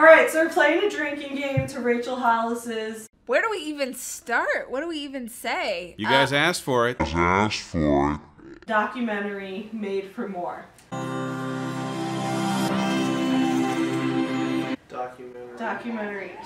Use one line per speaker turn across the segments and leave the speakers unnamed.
Alright, so we're playing a drinking game to Rachel Hollis's.
Where do we even start? What do we even say?
You guys asked for it.
Documentary Made for More. Documentaries.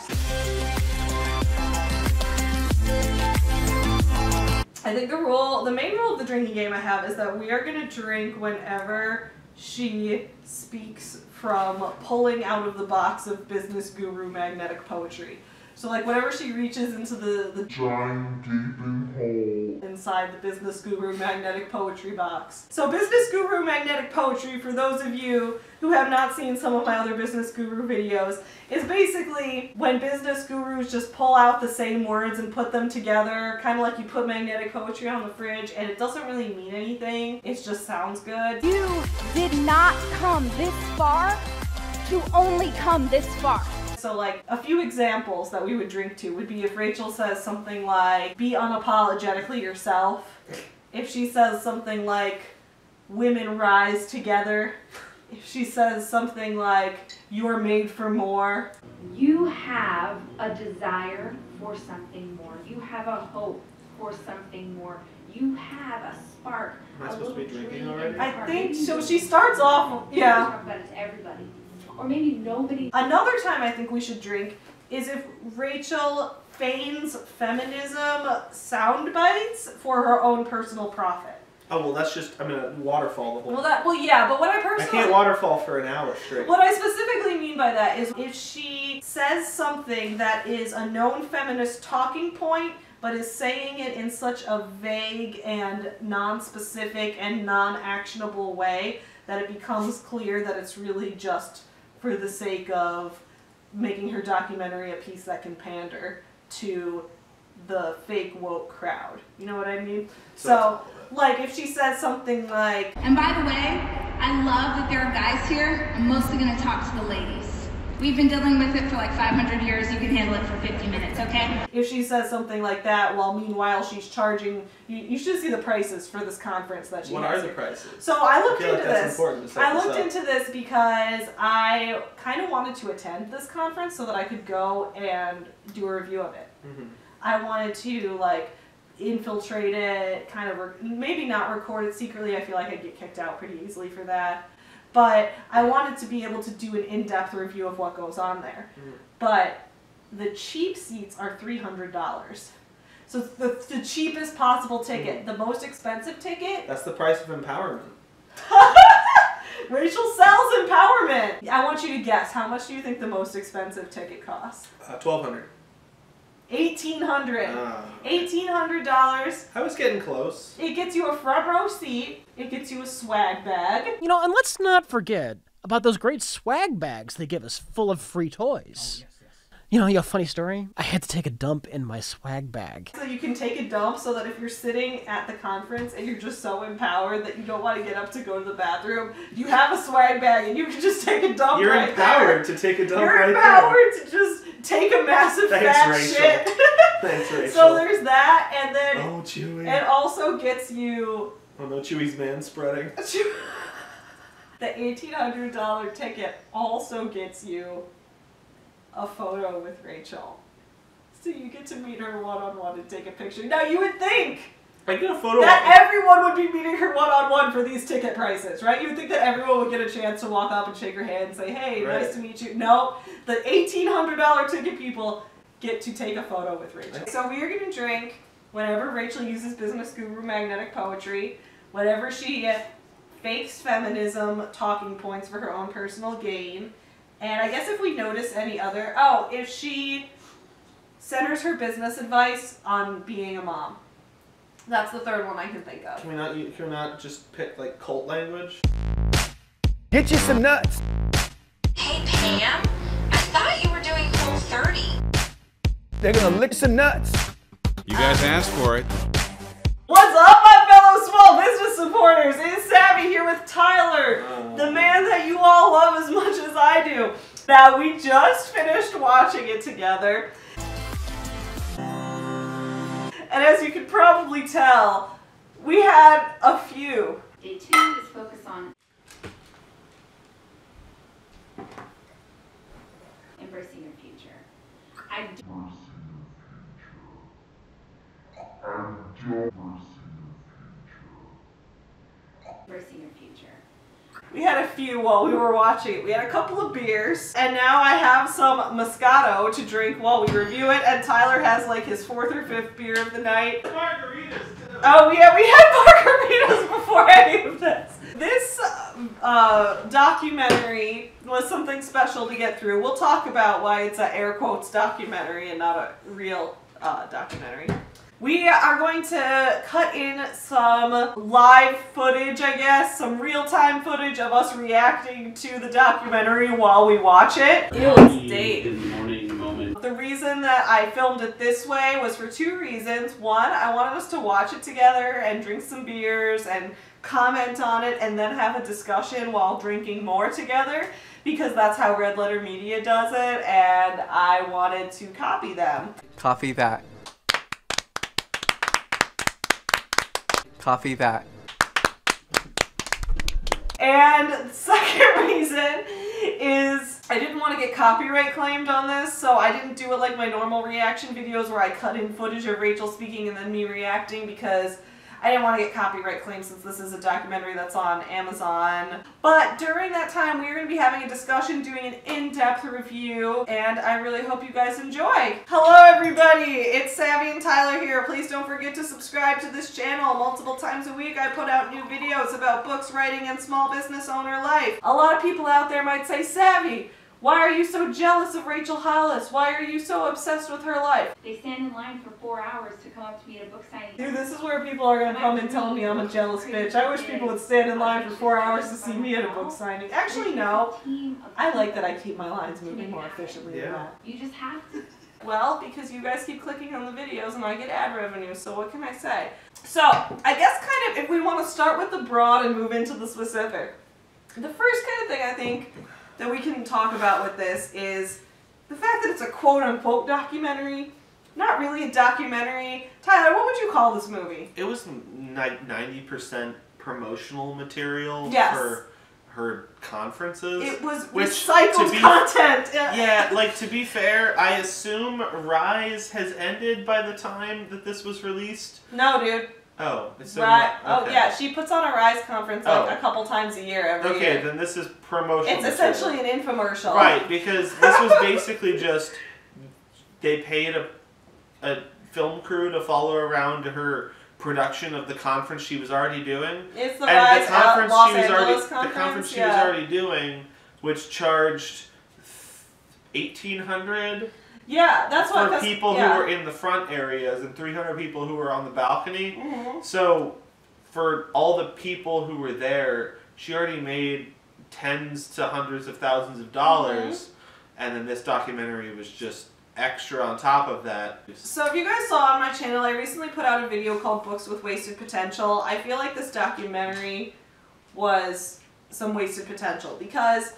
I think the main rule of the drinking game I have is that we are going to drink whenever she speaks from pulling out of the box of business guru magnetic poetry. So like whenever she reaches into the giant gaping hole inside the business guru magnetic poetry box. So business guru magnetic poetry, for those of you who have not seen some of my other business guru videos, is basically when business gurus just pull out the same words and put them together, kind of like you put magnetic poetry on the fridge and it doesn't really mean anything, it just sounds good.
You did not come this far to only come this far.
So like a few examples that we would drink to would be if Rachel says something like, be unapologetically yourself. If she says something like, women rise together. If she says something like, you're made for more.
You have a desire for something more. You have a hope for something more. You have a spark.
Am I supposed to be drinking already?
I think so. She starts off, yeah.
Talk about it to everybody. Or maybe nobody.
Another time I think we should drink is if Rachel feigns feminism sound bites for her own personal profit.
Oh, well, that's just, I'm gonna waterfall the whole
Well, yeah, but what I personally...
I can't waterfall for an hour straight.
What I specifically mean by that is if she says something that is a known feminist talking point, but is saying it in such a vague and non-specific and non-actionable way that it becomes clear that it's really just for the sake of making her documentary a piece that can pander to the fake woke crowd. You know what I mean? So like if she says something like...
And by the way, I love that there are guys here. I'm mostly going to talk to the ladies. We've been dealing with it for like 500 years. You can handle it for 50 minutes, okay?
If she says something like that, while meanwhile she's charging... You should see the prices for this conference that she has.
What are the prices?
So I looked into
this.
I looked into this because I kind of wanted to attend this conference so that I could go and do a review of it.
Mm-hmm.
I wanted to like infiltrate it, kind of maybe not record it secretly. I feel like I'd get kicked out pretty easily for that. But I wanted to be able to do an in-depth review of what goes on there. Mm-hmm. But the cheap seats are $300. So the cheapest possible ticket. The most expensive ticket...
That's the price of empowerment.
Rachel sells empowerment! I want you to guess, how much do you think the most expensive ticket costs?
$1,200.
$1,800. $1,800.
I was getting close.
It gets you a front row seat. It gets you a swag bag.
You know, and let's not forget about those great swag bags they give us full of free toys. Oh, yes. You know, funny story? I had to take a dump in my swag bag.
So you can take a dump so that if you're sitting at the conference and you're just so empowered that you don't want to get up to go to the bathroom, you have a swag bag and you can just take a dump
You're
right
empowered
there.
to take a dump
You're
right there.
You're empowered to just take a massive fat
Rachel.
shit.
Thanks, Rachel.
So there's that, and then
oh, Chewie.
It also gets you...
Oh no, Chewie's man spreading.
The $1,800 ticket also gets you a photo with Rachel. So you get to meet her one-on-one and take a picture. Now you would think
I get a photo
that everyone would be meeting her one-on-one for these ticket prices, right? You would think that everyone would get a chance to walk up and shake her hand and say, hey, nice to meet you. No, the $1,800 ticket people get to take a photo with Rachel. So we are going to drink whenever Rachel uses business guru magnetic poetry, whenever she fakes feminism talking points for her own personal gain, and I guess if we notice any other... Oh, if she centers her business advice on being a mom. That's the third one I can think of.
Can we not just pick like cult language?
Get you some nuts!
Hey Pam, I thought you were doing Whole30.
They're gonna lick some nuts!
You guys asked for it.
What's up, my fellow small business supporters? It's Savvy here with Tyler, the man that you all love as much as I do. Now, we just finished watching it together. And as you can probably tell, we had a few.
Day 2 is focus on never see your future. I don't. Never see your future.
We had a few while we were watching it. We had a couple of beers, and now I have some Moscato to drink while we review it, and Tyler has like his 4th or 5th beer of the night.
Margaritas too.
Oh yeah, we had margaritas before any of this. This documentary was something special to get through. We'll talk about why it's an air quotes documentary and not a real documentary. We are going to cut in some live footage, I guess, some real-time footage of us reacting to the documentary while we watch it. Ew, it's date. The reason that I filmed it this way was for 2 reasons. One, I wanted us to watch it together and drink some beers and comment on it and then have a discussion while drinking more together, because that's how Red Letter Media does it, and I wanted to copy them.
Copy that. Copy that.
And the second reason is I didn't want to get copyright claimed on this, so I didn't do it like my normal reaction videos where I cut in footage of Rachel speaking and then me reacting, because I didn't want to get copyright claimed since this is a documentary that's on Amazon. But during that time, we're going to be having a discussion, doing an in-depth review, and I really hope you guys enjoy. Hello everybody, it's Savvy and Tyler here. Please don't forget to subscribe to this channel. Multiple times a week I put out new videos about books, writing, and small business owner life. A lot of people out there might say, Savvy, why are you so jealous of Rachel Hollis? Why are you so obsessed with her life?
They stand in line for 4 hours to come up to me at a book signing.
Dude, this is where people are going to come and tell me I'm a jealous bitch. I wish people would stand in line for 4 hours to see me at a book signing. Actually, no. I like that I keep my lines moving more efficiently than that.
You just have to.
Well, because you guys keep clicking on the videos and I get ad revenue, so what can I say? So, I guess kind of if we want to start with the broad and move into the specific. The first kind of thing I think that we can talk about with this is the fact that it's a quote-unquote documentary. Not really a documentary. Tyler, what would you call this movie?
It was 90% promotional material for her conferences.
It was recycled content.
Yeah, like to be fair, I assume Rise has ended by the time that this was released.
No, dude.
Oh, it's so
okay.
Oh
yeah, she puts on a Rise conference like a couple times a year every year.
Okay, then this is promotional.
It's essentially an infomercial.
Right, because this was basically just they paid a film crew to follow around her production of the conference she was already doing.
It's the
and
Rise
the conference
Los
she was
Angeles
already
conference,
the conference she was already doing, which charged $1,800.
Yeah, that's what
for people who were in the front areas and 300 people who were on the balcony.
Mm-hmm.
So for all the people who were there, she already made tens to hundreds of thousands of dollars, and then this documentary was just extra on top of that.
So if you guys saw on my channel, I recently put out a video called Books with Wasted Potential. I feel like this documentary was some wasted potential because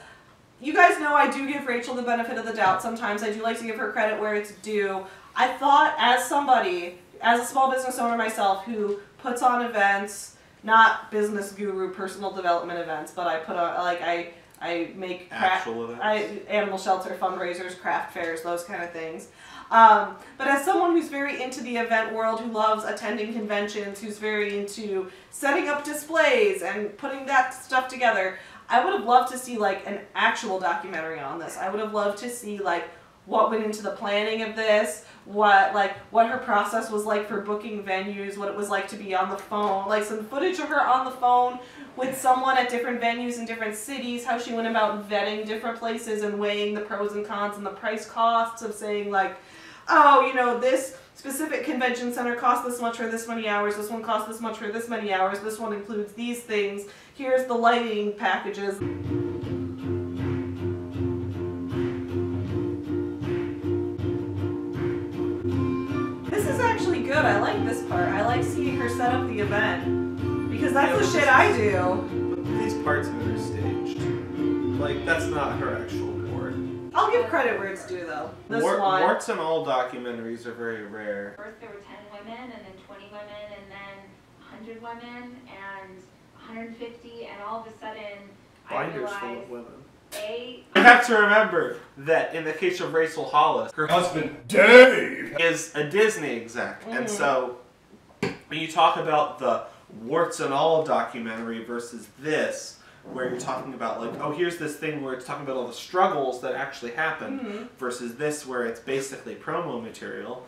you guys know I do give Rachel the benefit of the doubt sometimes. I do like to give her credit where it's due. I thought as somebody, as a small business owner myself who puts on events, not business guru, personal development events, but I put on, like I make
actual events.
Animal shelter fundraisers, craft fairs, those kind of things. But as someone who's very into the event world, who loves attending conventions, who's very into setting up displays and putting that stuff together, I would have loved to see like an actual documentary on this. I would have loved to see like what went into the planning of this, what her process was like for booking venues, what it was like to be on the phone, like some footage of her on the phone with someone at different venues in different cities, how she went about vetting different places and weighing the pros and cons and the price costs of saying like, oh, you know, this specific convention center costs this much for this many hours, this one costs this much for this many hours, this one includes these things, here's the lighting packages. This is actually good. I like this part. I like seeing her set up the event because that's the shit I do.
But these parts of it are staged. Like, that's not her actual board.
I'll give credit where it's due though. This one.
Warts and all documentaries are very rare.
First there were 10 women, and then 20 women, and then 100 women, and 150, and all of a sudden I
Binder's
realized...
full of women. You have to remember that in the case of Rachel Hollis, her
Husband Dave
is a Disney exec. And so when you talk about the warts and all documentary versus this, where you're talking about like, oh, here's this thing where it's talking about all the struggles that actually happen, versus this where it's basically promo material,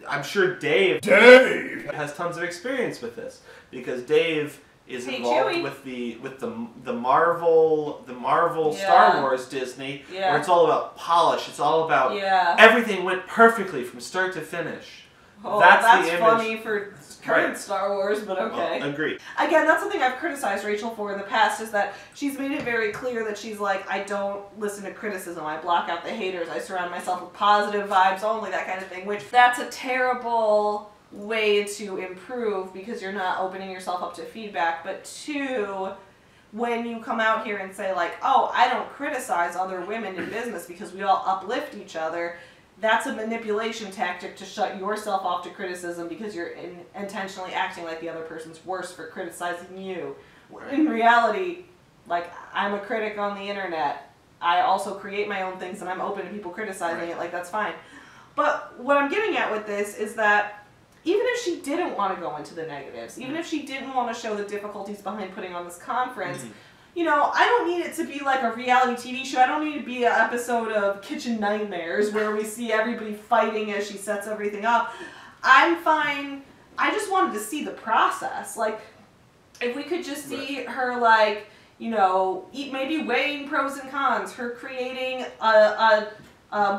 I'm sure Dave has tons of experience with this, because Dave is involved
Chewie.
with the Marvel Star Wars Disney, where it's all about polish. It's all about everything went perfectly from start to finish.
Oh,
that's the image.
funny for current Star Wars, but okay.
Agreed.
Again, that's something I've criticized Rachel for in the past, is that she's made it very clear that she's like, I don't listen to criticism, I block out the haters, I surround myself with positive vibes only, that kind of thing, which that's a terrible way to improve, because you're not opening yourself up to feedback. But two, when you come out here and say like, oh, I don't criticize other women in business because we all uplift each other, that's a manipulation tactic to shut yourself off to criticism, because you're intentionally acting like the other person's worse for criticizing you. In reality, like, I'm a critic on the internet. I also create my own things, and I'm open to people criticizing it, like, that's fine. But what I'm getting at with this is that even if she didn't want to go into the negatives, even if she didn't want to show the difficulties behind putting on this conference, you know, I don't need it to be like a reality TV show. I don't need it to be an episode of Kitchen Nightmares where we see everybody fighting as she sets everything up. I'm fine. I just wanted to see the process. Like, if we could just see her, like, you know, maybe weighing pros and cons, her creating a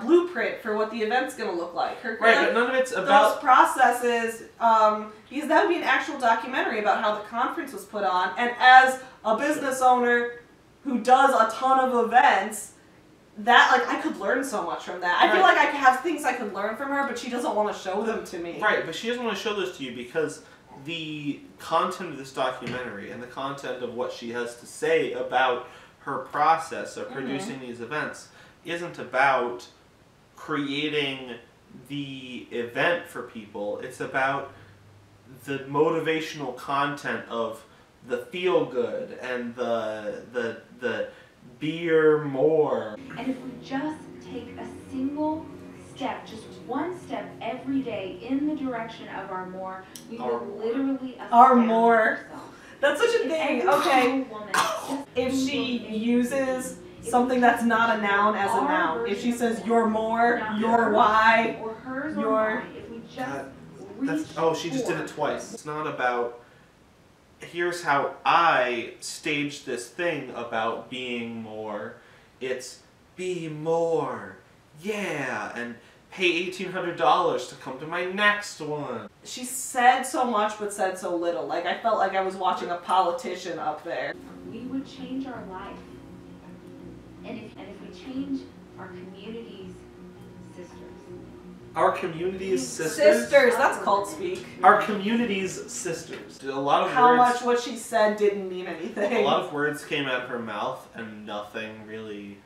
blueprint for what the event's going to look like. Her,
but none of it's about...
Those processes, because that would be an actual documentary about how the conference was put on, and as a business owner who does a ton of events, that, like, I could learn so much from that. I feel like I have things I could learn from her, but she doesn't want to show them to me.
Right, but she doesn't want to show those to you because the content of this documentary and the content of what she has to say about her process of producing these events isn't about creating the event for people. It's about the motivational content of the feel good and the beer more.
And if we just take a single step, just one step every day in the direction of our more, we will literally astound ourselves.
That's such a thing. Okay. If she uses something that's not a noun as a noun. If she says you're more, you're why,
or hers or
you're...
mine, if we just
she just did it twice. It's not about, here's how I staged this thing about being more. It's be more. Yeah. And pay $1,800 to come to my next one.
She said so much but said so little. Like, I felt like I was watching a politician up there.
we would change our life. And if we change our community's sisters.
Our community's sisters?
Sisters, that's cult speak.
Our community's sisters. A lot of
How
words,
much what she said didn't mean anything.
a lot of words came out of her mouth and nothing really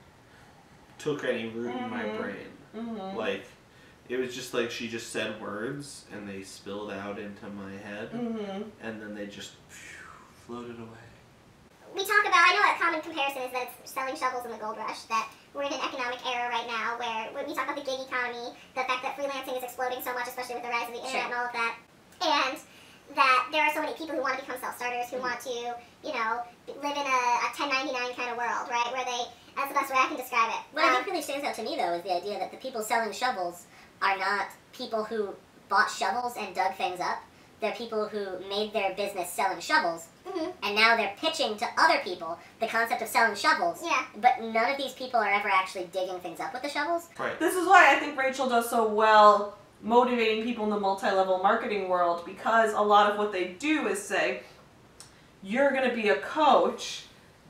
took any root in my brain. Like, it was just like she just said words and they spilled out into my head and then they just floated away.
We talk about, I know a common comparison is that it's selling shovels in the gold rush, that we're in an economic era right now where when we talk about the gig economy, the fact that freelancing is exploding so much, especially with the rise of the internet and all of that, and that there are so many people who want to become self-starters, who want to, you know, live in a 1099 kind of world, right, where they, that's the best way I can describe it.
What I think really stands out to me, though, is the idea that the people selling shovels are not people who bought shovels and dug things up. They're people who made their business selling shovels, and now they're pitching to other people the concept of selling shovels.
Yeah.
But none of these people are ever actually digging things up with the shovels.
Right.
This is why I think Rachel does so well motivating people in the multi-level marketing world, because a lot of what they do is say, you're going to be a coach,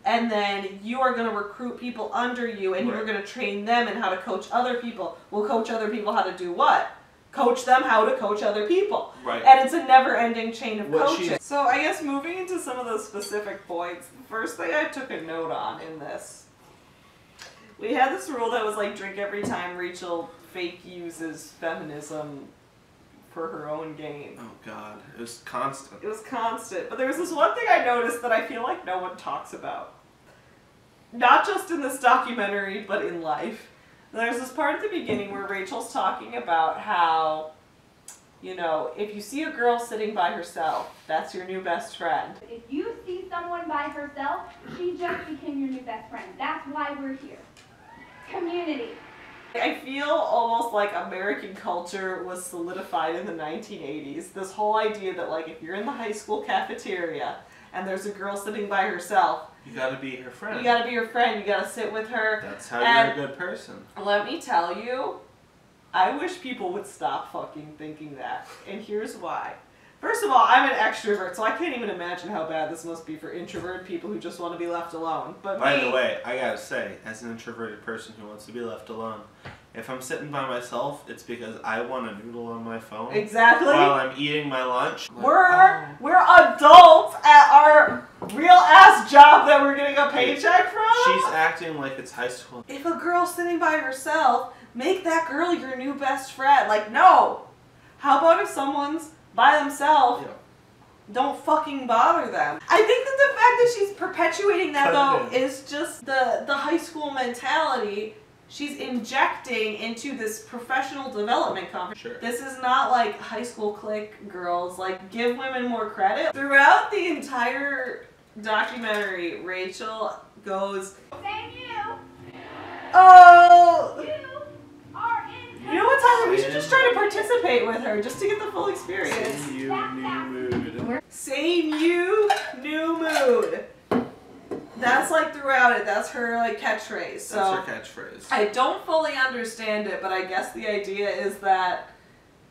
and then you are going to recruit people under you, and you're going to train them in how to coach other people. We'll coach other people how to do what? Coach them how to coach other people.
Right.
And it's a never-ending chain of coaching. So I guess moving into some of those specific points, the first thing I took a note on in this, we had this rule that was like drink every time Rachel fake uses feminism for her own gain.
Oh God, it was constant.
It was constant. But there was this one thing I noticed that I feel like no one talks about. not just in this documentary, but in life. There's this part at the beginning where Rachel's talking about how, you know, if you see a girl sitting by herself, that's your new best friend.
If you see someone by herself, she just became your new best friend. That's why we're here. Community.
I feel almost like American culture was solidified in the 1980s. This whole idea that, like, if you're in the high school cafeteria and there's a girl sitting by herself,
you gotta be her friend.
You gotta be her friend. You gotta sit with her.
That's how you're a good person.
Let me tell you, I wish people would stop fucking thinking that. And here's why. First of all, I'm an extrovert, so I can't even imagine how bad this must be for introverted people who just want to be left alone. But
by the way, I gotta say, as an introverted person who wants to be left alone, if I'm sitting by myself, it's because I want a noodle on my phone.
Exactly.
While I'm eating my lunch. Like,
we're adults at our real ass job that we're getting a paycheck from.
She's acting like it's high school.
If a girl's sitting by herself, make that girl your new best friend. Like, no. How about if someone's by themselves? Yeah. Don't fucking bother them. I think that the fact that she's perpetuating that though is just the high school mentality. She's injecting into this professional development conference. Sure. This is not like high school clique girls. Like, give women more credit. Throughout the entire documentary, Rachel goes,
Same you.
Oh!
You are in.
You know what, Tyler? We should just try to participate with her just to get the full experience.
Same you, new mood.
Same you, new mood. That's like throughout it. That's her like catchphrase. So
that's her catchphrase.
I don't fully understand it, but I guess the idea is that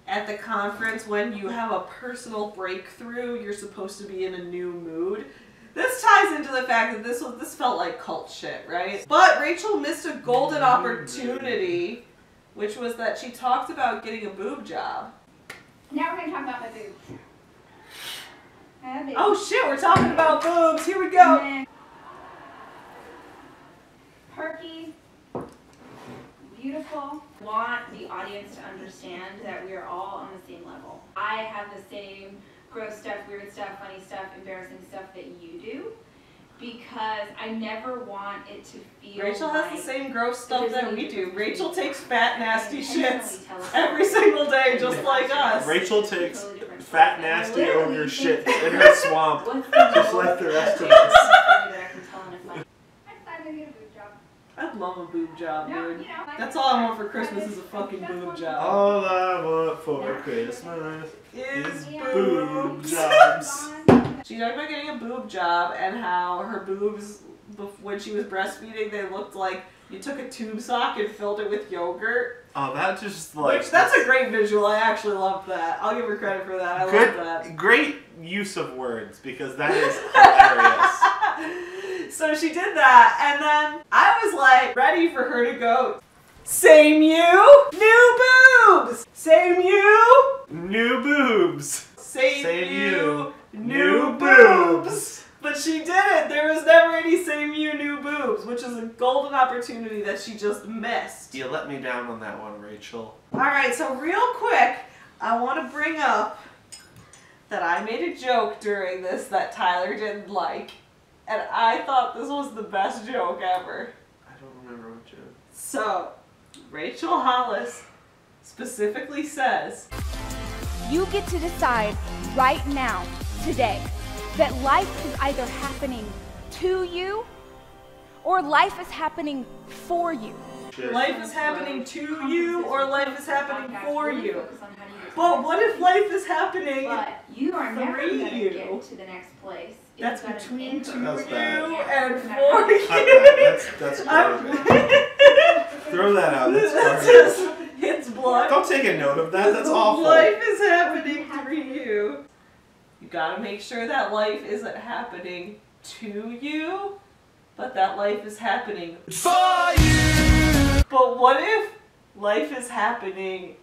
at the conference, when you have a personal breakthrough, you're supposed to be in a new mood. This ties into the fact that this felt like cult shit, right? But Rachel missed a golden opportunity, which was that she talked about getting a boob job.
Now we're gonna talk about my boobs.
Oh shit, we're talking about boobs. Here we go.
Perky, beautiful.
Want the audience to understand that we are all on the same level. I have the same gross stuff, weird stuff, funny stuff, embarrassing stuff that you do, because I never want it to feel
Rachel
like
has the same gross stuff that we do. Rachel takes fat, nasty shits every single day, just like us.
Rachel takes fat, nasty ogre shit in her swamp, just like the rest of us.
I'd love a boob job, dude. That's all I want for Christmas is a fucking boob job.
All I want for Christmas is boob jobs.
She talked about getting a boob job and how her boobs, when she was breastfeeding, they looked like you took a tube sock and filled it with yogurt.
Oh, that just like...
Which, that's a great visual. I actually love that. I'll give her credit for that. I love that.
Great use of words, because that is hilarious.
So she did that, and then I was like ready for her to go, same you, new boobs! Same you,
new boobs!
Same you, new boobs! But she didn't. There was never any same you, new boobs, which is a golden opportunity that she just missed.
You let me down on that one, Rachel.
Alright, so real quick, I want to bring up that I made a joke during this that Tyler didn't like. And I thought this was the best joke ever.
I don't remember what joke.
So, Rachel Hollis specifically says,
You get to decide right now, today, that life is either happening to you or life is happening for you.
Life is happening to you or life is happening for you. But what if life is happening
you are never
for
going to
you?
get to the next place.
That's between to you and for
you. That's Throw that out. That's
just hits blood.
Don't take a note of that. That's awful.
Life is happening through you. You gotta make sure that life isn't happening to you, but that life is happening for you. But what if life is happening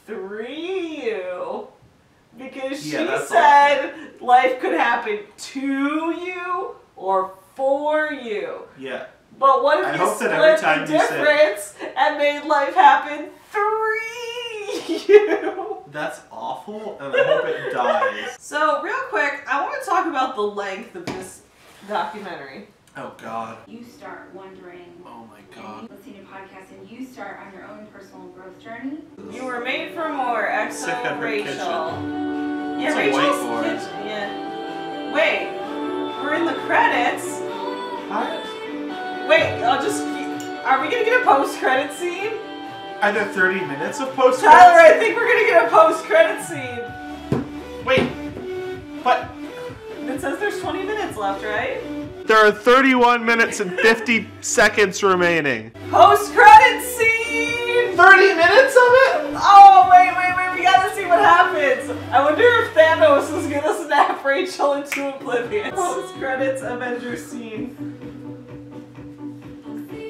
through you? Because she said life could happen to you or for you.
Yeah.
But what if you split the difference and made life happen through you?
That's awful, and I hope it dies.
So, real quick, I want to talk about the length of this documentary.
Oh God.
You start wondering.
Oh my God.
And listening to podcasts, and you start on your own personal growth journey.
You were made for more.
Sick of
Excellent,
her
Rachel.
kitchen.
Yeah,
It's a
Rachel's
whiteboard.
kitchen. Yeah. Wait, we're in the credits.
What?
Wait, I'll just. Are we gonna get a post-credit scene?
Are there 30 minutes of post?
Tyler, I think we're gonna get a post-credit scene.
Wait. What?
It says there's 20 minutes left, right?
There are 31 minutes and 50 seconds remaining.
Post-credit scene!
30 minutes of it?
Oh, wait, we gotta see what happens. I wonder if Thanos is gonna snap Rachel into oblivion. Post-credits Avengers scene.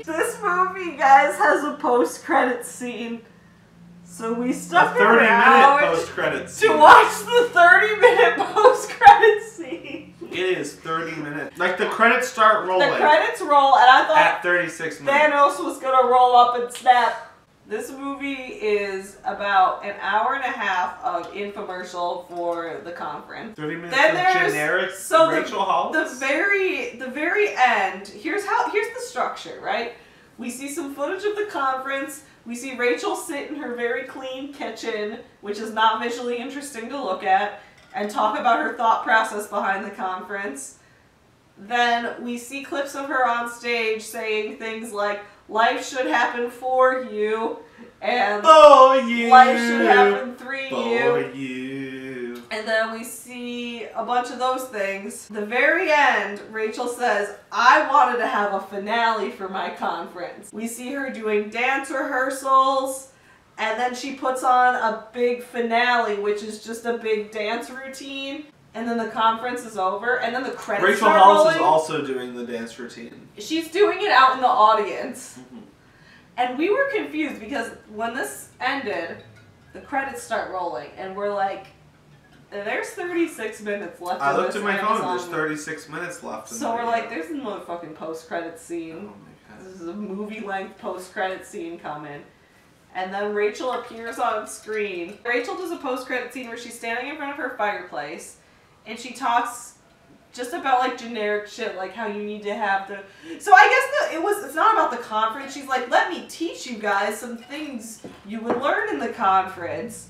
This movie, guys, has a post-credit scene. So we stuck
A 30-minute
around
post-credit scene.
to watch the 30-minute post-credit scene.
It is 30 minutes. Like the credits start rolling.
The credits roll, and I thought
at 36 minutes.
Thanos was gonna roll up and snap. This movie is about an hour and a half of infomercial for the conference.
30 minutes
Then
of
there's
generic
so
Rachel Hollis.
the very end. Here's the structure, right? We see some footage of the conference. We see Rachel sit in her very clean kitchen, which is not visually interesting to look at, and talk about her thought process behind the conference. Then we see clips of her on stage saying things like, life should happen for you, and life should happen through you. And then we see a bunch of those things. The very end, Rachel says, I wanted to have a finale for my conference. We see her doing dance rehearsals, and then she puts on a big finale, which is just a big dance routine. And then the conference is over, and then the credits
Rachel
start
Hollis
rolling.
is also doing the dance routine.
She's doing it out in the audience. And we were confused because when this ended, the credits start rolling, and we're like, there's 36 minutes left.
I
in
looked
this
at my phone,
Amazon
there's 36 minutes left. In
So
the
we're
video.
like, there's a motherfucking post-credit scene.
Oh my God.
This is a movie-length post-credit scene coming. And then Rachel appears on screen. Rachel does a post-credit scene where she's standing in front of her fireplace, and she talks just about like generic shit, like how you need to have the. So I guess it's not about the conference. She's like, let me teach you guys some things you would learn in the conference,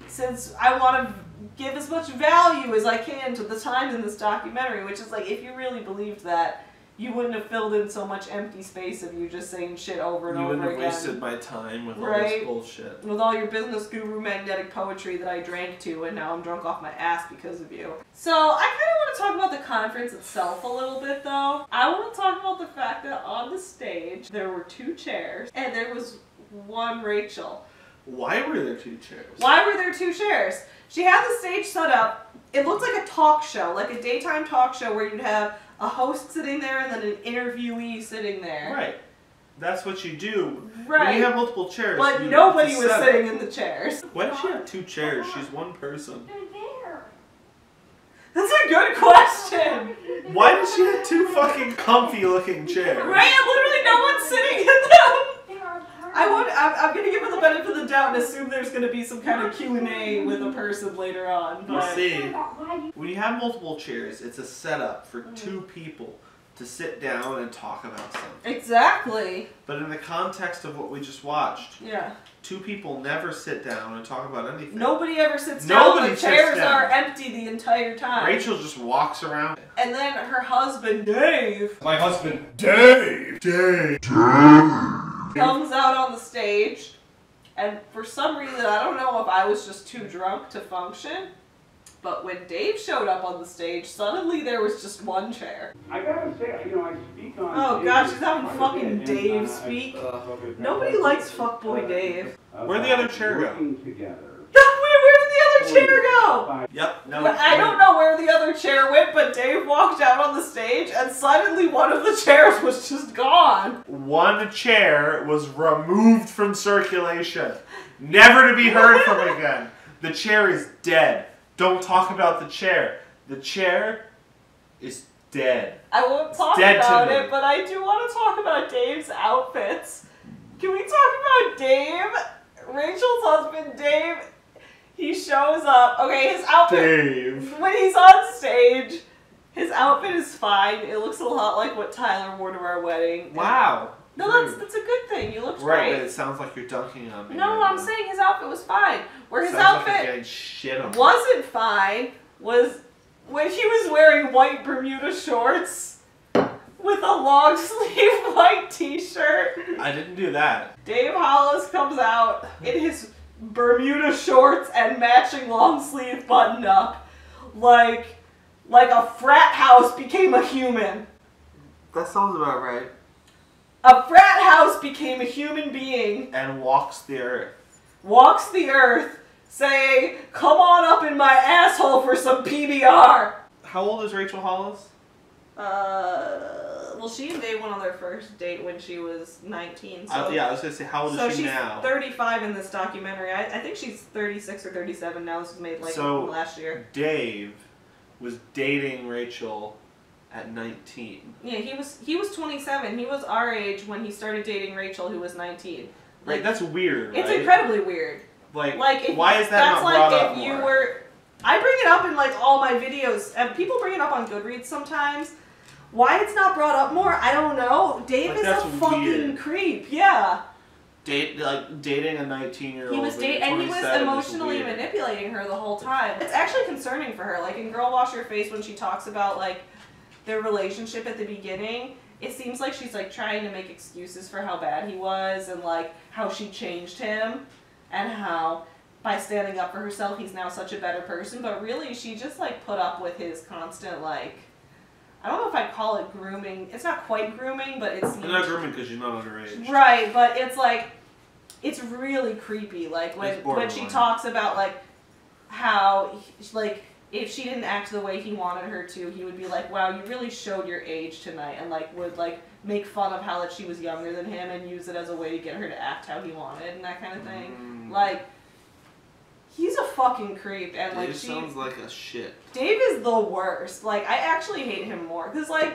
since I want to give as much value as I can to the time in this documentary. Which is like, if you really believed that, you wouldn't have filled in so much empty space of you just saying shit over and over again.
You wouldn't have wasted my time with all this bullshit.
With all your business guru magnetic poetry that I drank to, and now I'm drunk off my ass because of you. So I kind of want to talk about the conference itself a little bit, though. I want to talk about the fact that on the stage there were 2 chairs, and there was one Rachel.
Why were there 2 chairs?
Why were there 2 chairs? She had the stage set up. It looked like a talk show, like a daytime talk show where you'd have a host sitting there and then an interviewee sitting there.
Right. That's what you do.
Right.
When you have multiple chairs.
But nobody was sitting in the chairs.
Why does she have 2 chairs? She's one person.
They're there.
That's a good question.
Why does she have 2 fucking comfy looking chairs?
Right? Literally no one's sitting in them. I'm gonna give her the benefit of the doubt and assume there's gonna be some kind of Q&A with a person later on.
We'll
But
see. When you have multiple chairs, it's a setup for 2 people to sit down and talk about something.
Exactly.
But in the context of what we just watched,
Yeah.
2 people never sit down and talk about anything.
Nobody ever sits down.
Nobody
The chairs
sits down.
are empty the entire time.
Rachel just walks around.
And then her husband, Dave.
My husband, Dave.
Comes out on the stage, and for some reason, I don't know if I was just too drunk to function, but when Dave showed up on the stage, suddenly there was just 1 chair.
I gotta say, I speak on.
Oh gosh, she's having fucking Dave speak. Nobody likes fuckboy Dave.
Where'd the other chair go?
Where did the other chair go?
Yep. No.
I don't know where the other chair went, but Dave walked out on the stage, and suddenly one of the chairs was just gone.
1 chair was removed from circulation, never to be heard from again. The chair is dead. Don't talk about the chair. The chair is dead.
I won't talk
Dead to
about
me.
it, but I do want to talk about Dave's outfits. Can we talk about Dave? Rachel's husband, Dave. He shows up. Okay, his outfit.
Dave.
When he's on stage, His outfit is fine. It looks a lot like what Tyler wore to our wedding.
Wow.
No, that's a good thing. You looked
right,
great.
but it sounds like you're dunking on me.
No,
right
I'm saying his outfit was fine. Where his
sounds like
outfit
you're getting shit on.
wasn't fine was when he was wearing white Bermuda shorts with a long sleeve white t-shirt.
I didn't do that.
Dave Hollis comes out in his Bermuda shorts and matching long sleeve button up like a frat house became a human.
That sounds about right.
A frat house became a human being.
And walks the earth.
Walks the earth saying, come on up in my asshole for some PBR.
How old is Rachel Hollis?
Well, she and Dave went on their first date when she was 19. So,
yeah, I was going to say, how old is she now?
So she's 35 in this documentary. I think she's 36 or 37 now. This was made like last year.
Dave was dating Rachel at 19.
Yeah, he was 27. He was our age when he started dating Rachel, who was 19.
Right, that's weird, right?
It's incredibly weird.
Like
if,
why is that not brought up more?
If you were... I bring it up in like all my videos, and people bring it up on Goodreads sometimes. Why it's not brought up more, I don't know. Dave is a fucking creep, yeah.
Dating a 19-year-old.
He was and he was emotionally manipulating her the whole time. It's actually concerning for her. Like in Girl Wash Your Face, when she talks about like their relationship at the beginning, it seems like she's like trying to make excuses for how bad he was and like how she changed him and how by standing up for herself he's now such a better person. But really, she just like put up with his constant like. I don't know if I'd call it grooming. It's not quite grooming, but it's... It's
not grooming because you're not underage.
Right, but it's like... It's really creepy. Like, when she talks about, like, how, like, if she didn't act the way he wanted her to, he would be like, wow, you really showed your age tonight, and, like, would, like, make fun of how that she was younger than him and use it as a way to get her to act how he wanted and that kind of thing. Like... He's a fucking creep, and like
Dave sounds like a shit.
Dave is the worst. Like, I actually hate him more because like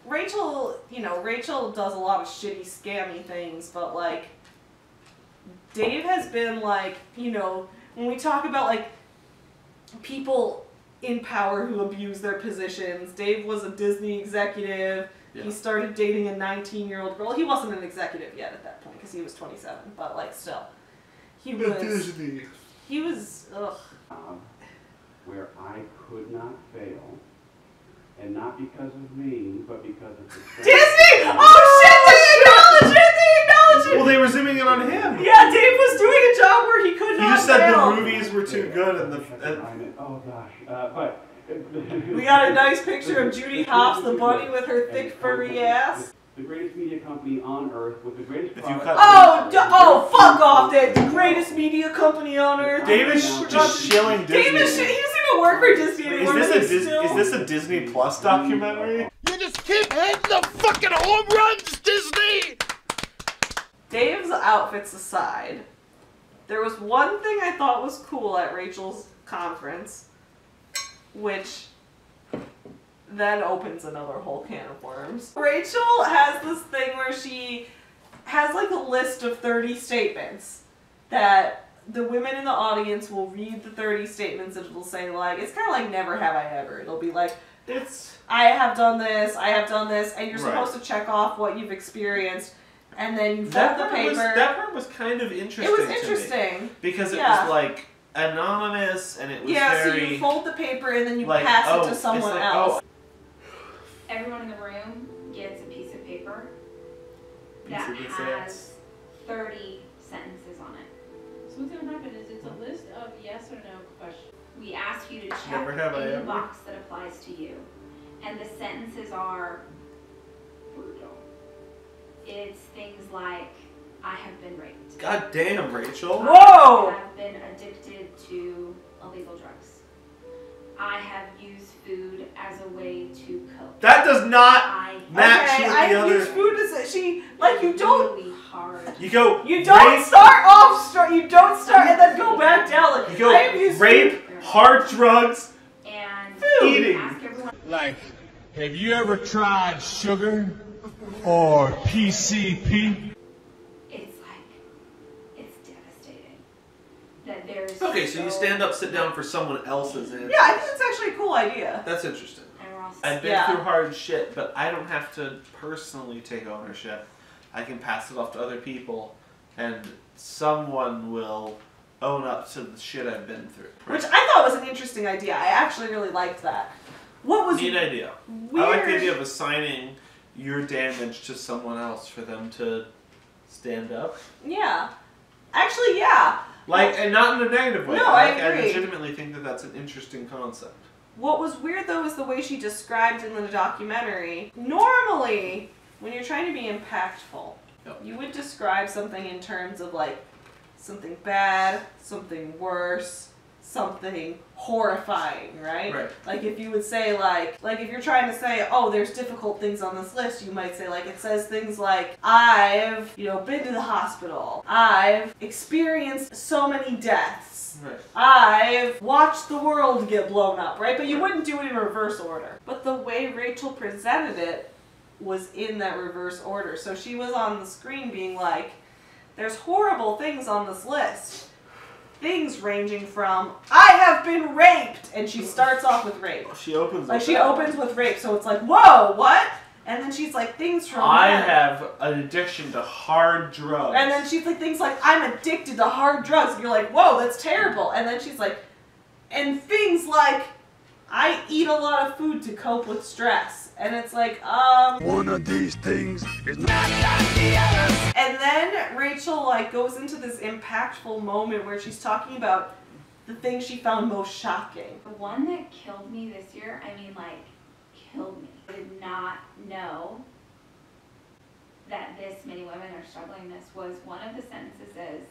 Rachel, you know, Rachel does a lot of shitty, scammy things, but like Dave has been like, you know, when we talk about like people in power who abuse their positions, Dave was a Disney executive. Yeah. He started dating a 19-year-old girl. He wasn't an executive yet at that point because he was 27, but like still, he was.
Disney.
He was, ugh.
Where I could not fail, and not because of me, but because of the
Disney! Oh shit, they acknowledge it! They acknowledge it!
Well, they were zooming in on him.
Yeah, Dave was doing a job where he could not
You just said
fail.
the movies were too good and the...
Oh gosh, but...
We got a nice picture of Judy Hopps, the bunny with her thick furry ass.
The greatest media company on earth with the greatest product.
Oh, fuck off, Dave. The greatest media company on earth.
David's just shilling Disney.
He doesn't even work for Disney anymore.
Is this a Disney Plus documentary?
You just keep hitting the fucking home runs, Disney!
Dave's outfits aside, there was one thing I thought was cool at Rachel's conference, which then opens another whole can of worms. Rachel has this thing where she has like a list of 30 statements that the women in the audience will read the 30 statements and it'll say like, it's kind of like never have I ever. It'll be like, I have done this, and you're supposed to check off what you've experienced, and then you fold the paper.
That part was kind of interesting.
It was interesting.
Because it was like anonymous and it was very...
so you fold the paper and then you pass it to someone else.
Everyone in the room gets a piece of paper that has 30 sentences on it.
So what's going to happen is it's a list of yes or no questions.
We ask you to check any box that applies to you. And the sentences are brutal. It's things like, I have been raped.
God damn, Rachel.
Whoa!
I have been addicted to illegal drugs. I have used food as a way to cope.
That does not match with the other.
Use food as you don't.
Really hard.
You go.
You don't start off strong. You don't start and then go back down. Like,
you go rape, hard drugs,
and
food. Eating.
Like, have you ever tried sugar or PCP?
That there's
okay, so you stand up, sit down for someone else's answer.
Yeah, I think that's actually a cool idea.
That's interesting.
And we're also
I've been through hard shit, but I don't have to personally take ownership. I can pass it off to other people, and someone will own up to the shit I've been through.
Which I thought was an interesting idea. I actually really liked that. What was
neat idea?
Weird.
I like the idea of assigning your damage to someone else for them to stand up.
Yeah. Actually, yeah.
Like, and not in a negative way.
No,
like,
I agree.
I legitimately think that that's an interesting concept.
What was weird, though, is the way she described in the documentary. Normally, when you're trying to be impactful, you would describe something in terms of, like, something bad, something worse, something horrifying, right?
Right.
Like if you would say like if you're trying to say, oh, there's difficult things on this list, you might say like, it says things like, I've, been to the hospital. I've experienced so many deaths.
Right.
I've watched the world get blown up, right? But you wouldn't do it in reverse order. But the way Rachel presented it was in that reverse order. So she was on the screen being like, there's horrible things on this list. Things ranging from, I have been raped, and she starts off with rape.
She opens
like
with
she
that.
opens with rape, so it's like, whoa, what? And then she's like, things from
I
men.
have an addiction to hard drugs.
And then she's like, things like, I'm addicted to hard drugs. And you're like, whoa, that's terrible. And then she's like, and things like, I eat a lot of food to cope with stress. And it's like,
one of these things is not like the other.
And then Rachel like goes into this impactful moment where she's talking about the things she found most shocking.
The one that killed me this year, I mean like, killed me. I did not know that this many women are struggling this was one of the sentences is,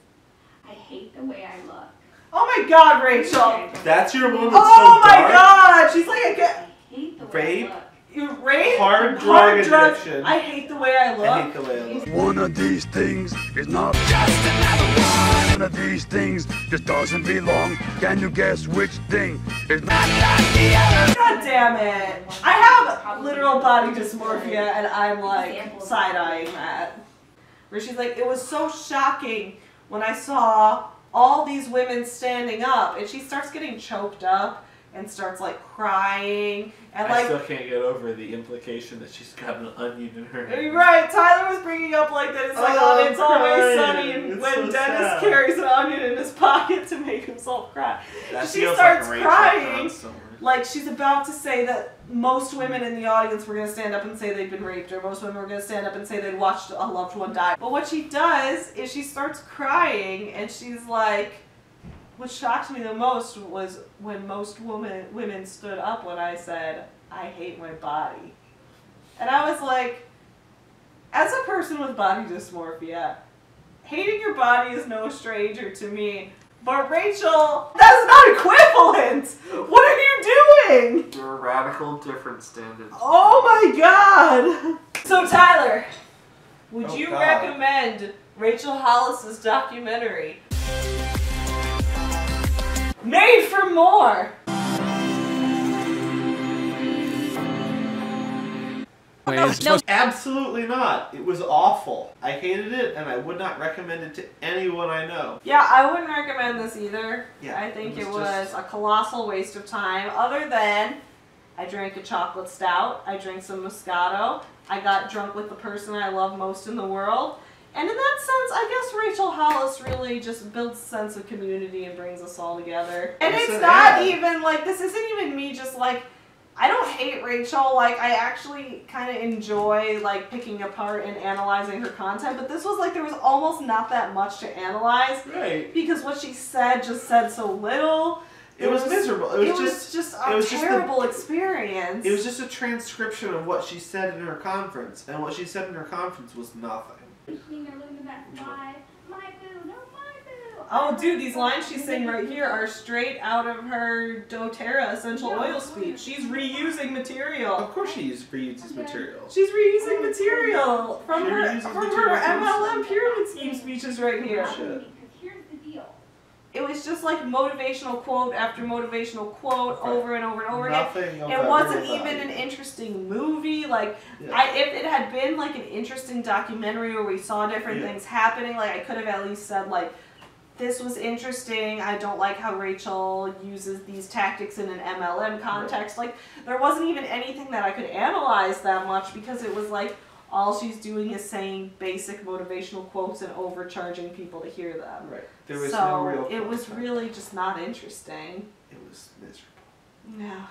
I hate the way I look.
Oh my God, Rachel!
That's your one that's
oh
so
my
dark?
God! She's like,
I hate the way
Rape?
I look.
You rape?
Hard drug
drugs.
addiction.
I hate the way I look.
I hate the way I look.
One of these things is not just another one. One of these things just doesn't belong. Can you guess which thing is not like the other?
God damn it. I have literal body dysmorphia and I'm like side-eyeing that. Where she's like, it was so shocking when I saw all these women standing up, and she starts getting choked up and starts like crying and
I
like
still can't get over the implication that she's got an onion in her hand.
right, Tyler was bringing up like that it's like
Oh,
It's Always
crying.
Sunny and
It's
when
so
Dennis
sad.
carries an onion in his pocket to make himself cry.
That
She
feels
starts
like Rachel
crying
somewhere.
like she's about to say that most women in the audience were going to stand up and say they'd been raped, or most women were going to stand up and say they'd watched a loved one die. But what she does is she starts crying and she's like, what shocked me the most was when most women stood up when I said, I hate my body. And I was like, as a person with body dysmorphia, hating your body is no stranger to me. But Rachel, that's not equivalent! What are you doing?
There are radical different standards.
Oh my God! So Tyler, would
Oh,
you
God.
recommend Rachel Hollis's documentary, Made for More?
No.
Absolutely not. It was awful. I hated it, and I would not recommend it to anyone I know.
Yeah, I wouldn't recommend this either.
Yeah,
I think
it
it
was
was
just-
a colossal waste of time, other than I drank a chocolate stout, I drank some Moscato, I got drunk with the person I love most in the world, and in that sense, I guess Rachel Hollis really just builds a sense of community and brings us all together. And
Yes,
it's
it
not
is.
even, like, this isn't even me just, like, I don't hate Rachel, like, I actually kind of enjoy, like, picking apart and analyzing her content, but this was, like, there was almost not that much to analyze.
Right.
Because what she said just said so little.
It was miserable. It was
just
it
a
was just
terrible experience.
It was just a transcription of what she said in her conference, and what she said in her conference was nothing.
Oh, dude, these lines she's saying right here are straight out of her doTERRA essential oil speech. She's reusing material.
Of course she reuses material.
She's reusing material from
She
her
reuses
from her
material from
MLM pyramid scheme speeches right here.
Shit.
Here's the deal.
It was just like motivational quote after motivational quote over and over and over again.
Nothing of
It
that
wasn't
real
even
value.
an interesting movie. Like,
Yeah.
if it had been like an interesting documentary where we saw different
Yeah.
things happening, like I could have at least said like, this was interesting. I don't like how Rachel uses these tactics in an MLM context. Like, there wasn't even anything that I could analyze that much because it was like, all she's doing is saying basic motivational quotes and overcharging people to hear them.
Right. There was no real
it was really just not interesting.
It was miserable.
Yeah.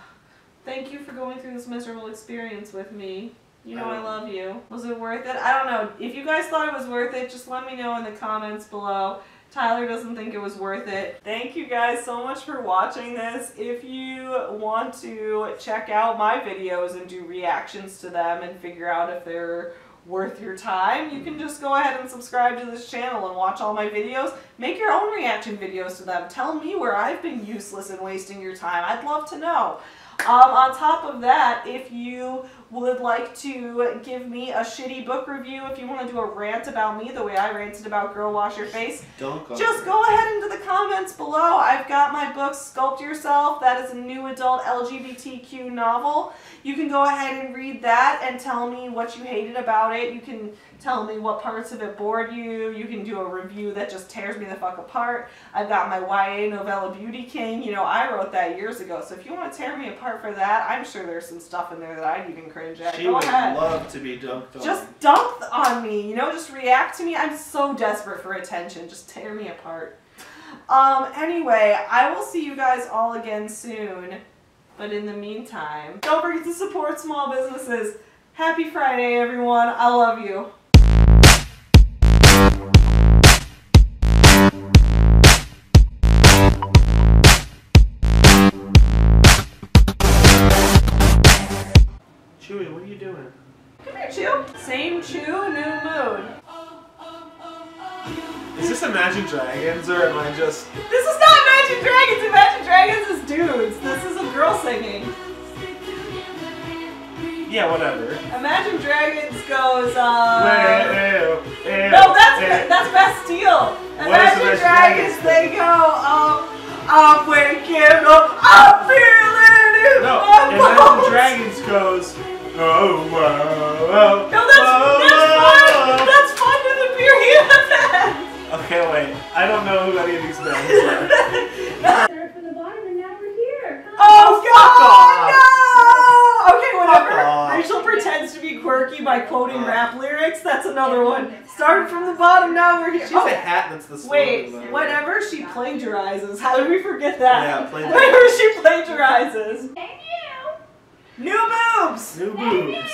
Thank you for going through this miserable experience with me. You know I love you. Was it worth it? I don't know. If you guys thought it was worth it, just let me know in the comments below. Tyler doesn't think it was worth it. Thank you guys so much for watching this. If you want to check out my videos and do reactions to them and figure out if they're worth your time, you can just go ahead and subscribe to this channel and watch all my videos. Make your own reaction videos to them. Tell me where I've been useless and wasting your time. I'd love to know. On top of that, if you would like to give me a shitty book review, if you want to do a rant about me the way I ranted about Girl Wash Your Face, just go ahead into the comments below. I've got my book, Sculpt Yourself. That is a new adult LGBTQ novel. You can go ahead and read that and tell me what you hated about it. You can tell me what parts of it bored you. You can do a review that just tears me the fuck apart. I've got my YA novella Beauty King. You know, I wrote that years ago, so if you want to tear me apart for that, I'm sure there's some stuff in there that I'd even cringe at.
She
go
would
ahead.
love to be dunked on.
Just dunk on me, you know, just react to me. I'm so desperate for attention. Just tear me apart. Anyway, I will see you guys all again soon. But in the meantime, don't forget to support small businesses. Happy Friday, everyone. I love you.
Chewie, what are you doing?
Come here, Chew. Same Chew, new mood.
Is this Imagine Dragons or am I just...
This is not Imagine Dragons! Imagine Dragons is dudes. This is a girl singing.
Yeah, whatever.
Imagine Dragons goes,
No,
no, that's Bastille. Imagine Dragons, they go, I'm waking up, I'm feeling it.
No, Imagine Dragons goes, oh, whoa, whoa.
No, that's fun. That's fun with a period band.
Okay, wait. I don't know who any of these bands are.
Started from the bottom and now we're here.
Oh, God, no! Okay, whatever. Rachel pretends to be quirky by quoting rap lyrics. That's another one. Started from the bottom, now we're here.
She's a hat that's the slogan.
Wait, whenever she plagiarizes. How did we forget that?
Yeah,
whenever she plagiarizes.
Thank you.
New boobs!
New boobs.